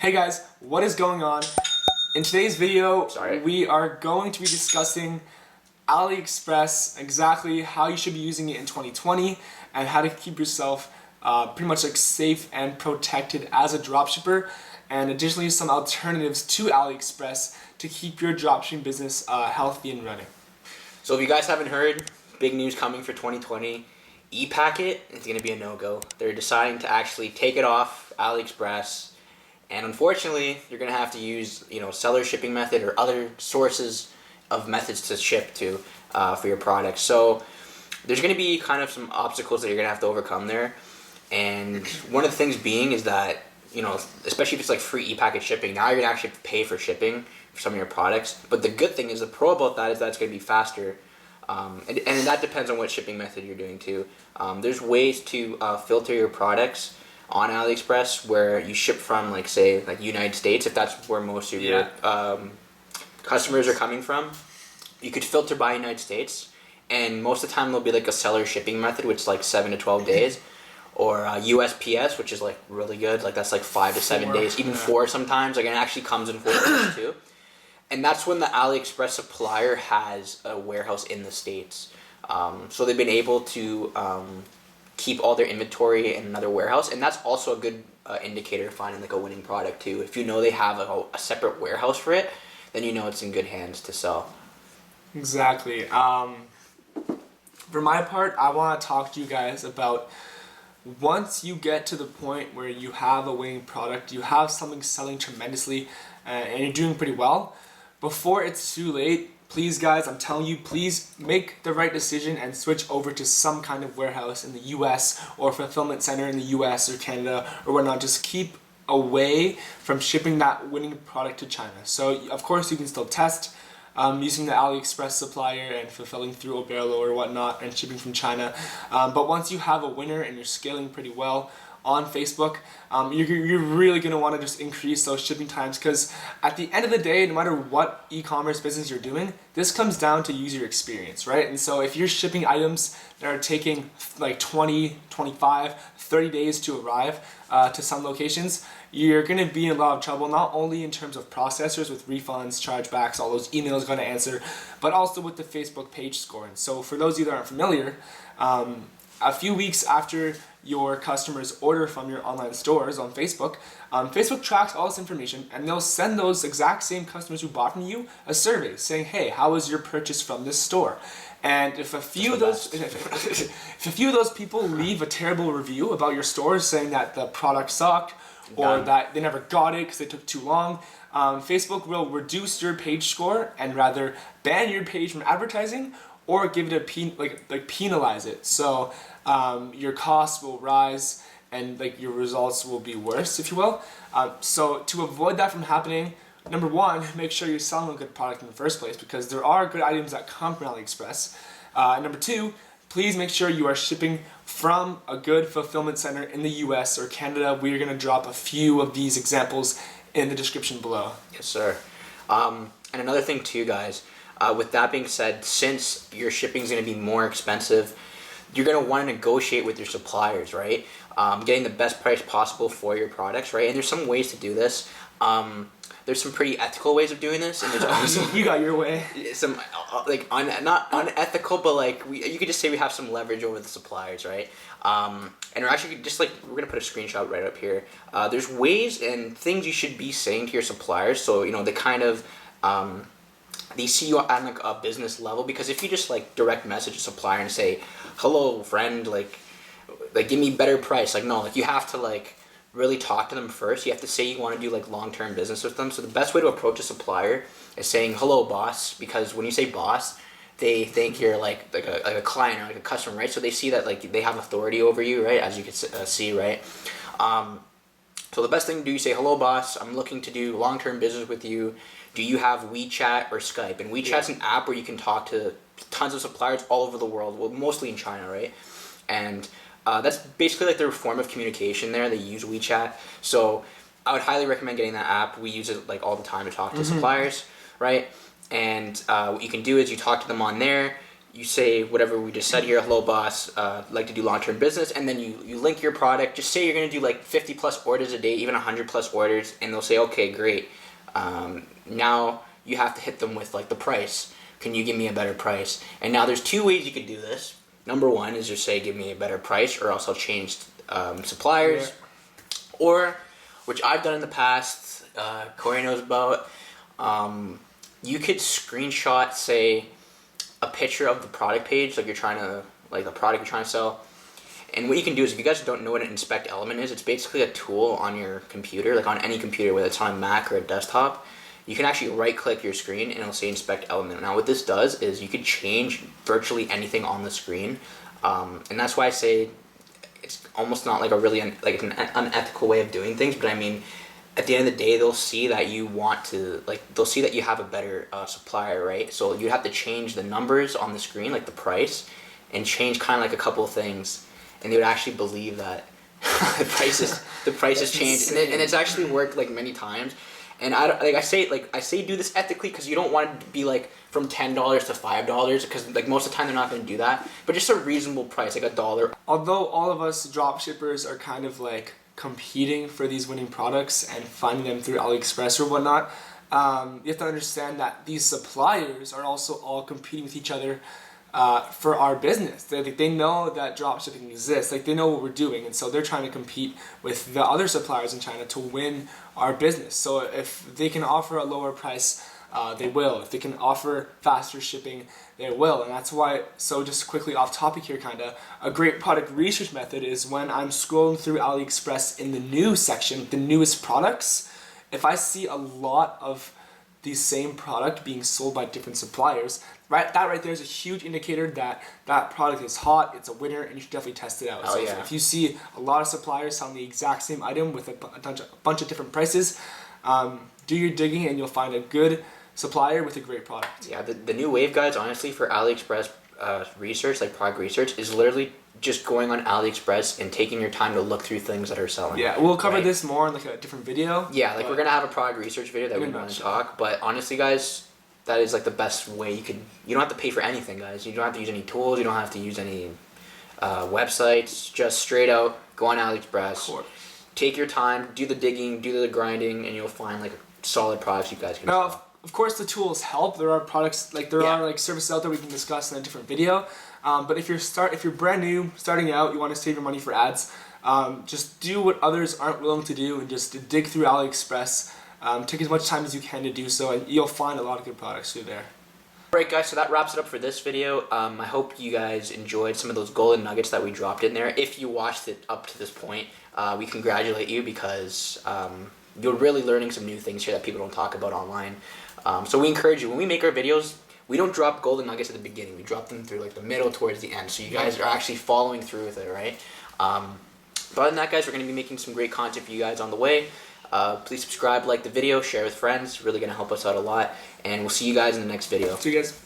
Hey guys, what is going on? In today's video, Sorry. we are going to be discussing Aliexpress, exactly how you should be using it in 2020, and how to keep yourself pretty much like safe and protected as a dropshipper, and additionally some alternatives to Aliexpress to keep your dropshipping business healthy and running. So if you guys haven't heard, big news coming for 2020. ePacket is going to be a no-go. They're deciding to actually take it off Aliexpress, and unfortunately, you're going to have to use seller shipping method or other sources of methods to ship to for your products. So there's going to be kind of some obstacles that you're going to have to overcome there. And one of the things being is that especially if it's like free ePacket shipping, now you're going to actually have to pay for shipping for some of your products. But the good thing is, the pro about that is that it's going to be faster. And that depends on what shipping method you're doing too. There's ways to filter your products on AliExpress where you ship from, like United States, if that's where most of your customers are coming from. You could filter by United States, and most of the time there'll be like a seller shipping method, which is like 7 to 12 days, or USPS, which is like really good, like that's like 5 to 7 days, even 4 sometimes. Like it actually comes in 4 days too. And that's when the AliExpress supplier has a warehouse in the States. So they've been able to keep all their inventory in another warehouse, and that's also a good indicator of finding like a winning product too. If you know they have a separate warehouse for it, then you know it's in good hands to sell. Exactly. For my part, I want to talk to you guys about once you get to the point where you have a winning product, you have something selling tremendously, and you're doing pretty well, before it's too late, please guys, I'm telling you, please make the right decision and switch over to some kind of warehouse in the US or fulfillment center in the US or Canada or whatnot. Just keep away from shipping that winning product to China. So of course you can still test using the AliExpress supplier and fulfilling through Oberlo or whatnot and shipping from China. But once you have a winner and you're scaling pretty well on Facebook, you're really going to want to just increase those shipping times, because at the end of the day, no matter what e-commerce business you're doing, this comes down to user experience, right? And so if you're shipping items that are taking like 20, 25, 30 days to arrive to some locations, you're going to be in a lot of trouble, not only in terms of processors with refunds, chargebacks, all those emails going to answer, but also with the Facebook page score. And so for those of you that aren't familiar, a few weeks after your customers order from your online stores on Facebook, Facebook tracks all this information, and they'll send those exact same customers who bought from you a survey saying, hey, how was your purchase from this store? And if a few of those people leave a terrible review about your store saying that the product sucked or that they never got it because it took too long, Facebook will reduce your page score and rather ban your page from advertising or give it penalize it. So your costs will rise and your results will be worse, if you will. So to avoid that from happening, number one, make sure you're selling a good product in the first place, because there are good items that come from AliExpress. Number two, please make sure you are shipping from a good fulfillment center in the US or Canada. We're going to drop a few of these examples in the description below. Yes, sir. And another thing too, guys, with that being said, since your shipping is going to be more expensive, you're going to want to negotiate with your suppliers, right? Getting the best price possible for your products, right? And there's some ways to do this. There's some pretty ethical ways of doing this, and there's also you got your way. Some not unethical, but you could just say we have some leverage over the suppliers, right? And we're actually we're gonna put a screenshot right up here. There's ways and things you should be saying to your suppliers, so they kind of they see you on a business level. Because if you just direct message a supplier and say, hello friend, like give me better price, no, you have to really talk to them first. You have to say you want to do long-term business with them. So the best way to approach a supplier is saying, hello boss, because when you say boss, they think you're like a client or a customer, right? So they see that they have authority over you, right? As you can see, right? So the best thing to do, you say, hello boss, I'm looking to do long-term business with you. Do you have WeChat or Skype? And WeChat's an app where you can talk to tons of suppliers all over the world, well, mostly in China, right? And that's basically their form of communication there. They use WeChat. So I would highly recommend getting that app. We use it all the time to talk to suppliers, right? And what you can do is you talk to them on there. you say whatever we just said here, hello boss, like to do long-term business, and then you link your product. Just say you're gonna do like 50 plus orders a day, even 100 plus orders, and they'll say, okay, great. Now you have to hit them with like the price. Can you give me a better price? And now there's two ways you could do this. Number one is just say, give me a better price, or else I'll change suppliers. Yeah. Or, which I've done in the past, Corey knows about, you could screenshot, say, a picture of the product page, like the product you're trying to sell. And what you can do is, if you guys don't know what an inspect element is, it's basically a tool on your computer, like on any computer, whether it's on a Mac or a desktop. You can actually right-click your screen and it'll say inspect element. Now what this does is you could change virtually anything on the screen, and that's why I say it's almost not like a really like an unethical way of doing things. But I mean, at the end of the day, they'll see that you want to, like, they'll see that you have a better supplier, right? So you have to change the numbers on the screen, like the price, and change kind of like a couple of things, and they would actually believe that the price has changed, and it's actually worked like many times. And I say do this ethically, because you don't want it to be like from $10 to $5, because like most of the time they're not going to do that. But just a reasonable price, like $1. Although all of us drop shippers are kind of like competing for these winning products and finding them through Aliexpress or whatnot, you have to understand that these suppliers are also all competing with each other for our business. They know that drop shipping exists, like they know what we're doing, and so they're trying to compete with the other suppliers in China to win our business. So if they can offer a lower price, they will. If they can offer faster shipping, they will. And that's why, so just quickly off topic here kinda, a great product research method is when I'm scrolling through AliExpress in the news section, the newest products, if I see a lot of the same product being sold by different suppliers, right? That right there is a huge indicator that that product is hot, it's a winner, and you should definitely test it out. Oh, so yeah. if you see a lot of suppliers selling the exact same item with a bunch of different prices, do your digging and you'll find a good supplier with a great product. Yeah, the new wave guides, honestly, for AliExpress research, like product research, is literally just going on AliExpress and taking your time to look through things that are selling. Yeah, we'll cover this more in like a different video. Yeah, like we're gonna have a product research video that we're gonna talk. But honestly, guys, that is like the best way you don't have to pay for anything, guys. You don't have to use any tools. You don't have to use any websites. Just straight out go on AliExpress. Take your time, do the digging, do the grinding, and you'll find like solid products you guys can sell. Of course, the tools help. There are products, like there are like services out there we can discuss in a different video. But if you're brand new, starting out, you want to save your money for ads, just do what others aren't willing to do and just dig through AliExpress. Take as much time as you can to do so, and you'll find a lot of good products through there. Alright guys, so that wraps it up for this video. I hope you guys enjoyed some of those golden nuggets that we dropped in there. If you watched it up to this point, we congratulate you, because you're really learning some new things here that people don't talk about online. So we encourage you, when we make our videos, we don't drop golden nuggets at the beginning. We drop them through like the middle towards the end, so you guys are actually following through with it, right? But other than that, guys, we're going to be making some great content for you guys on the way. Please subscribe, like the video, share with friends. Really going to help us out a lot. And we'll see you guys in the next video. See you guys.